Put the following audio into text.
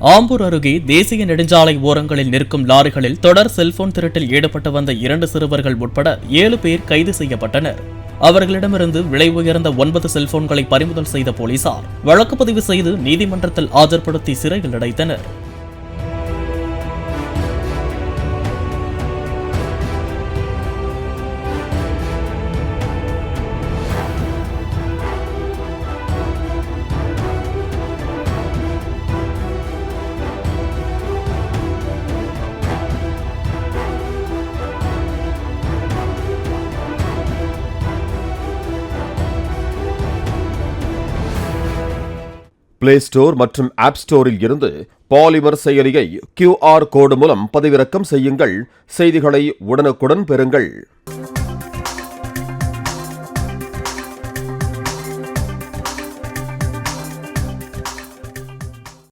ஆம்பூர் அருகே தேசிய நெடுஞ்சாலை ஓரங்களில் நிற்கும் லாரிகளில் தொடர் செல்போன் திருட்டில் ஈடுபட்டு வந்த 2 சிறுவர்கள் உட்பட 7 பேர் கைது செய்யப்பட்டனர். அவர்களிடமிருந்து விலை உயர்ந்த 9 செல்போன்களை பறிமுதல் செய்த போலீசார் வழக்கு பதிவு செய்து நீதிமன்றத்தில் ஆஜர்படுத்தி சிறையில் அடைத்தனர். பிளே ஸ்டோர் மற்றும் ஆப் ஸ்டோரில் இருந்து பாலிமர் செயலியை QR கோடு மூலம் பதிவிறக்கம் செய்யுங்கள். செய்திகளை உடனுக்குடன் பெறுங்கள்.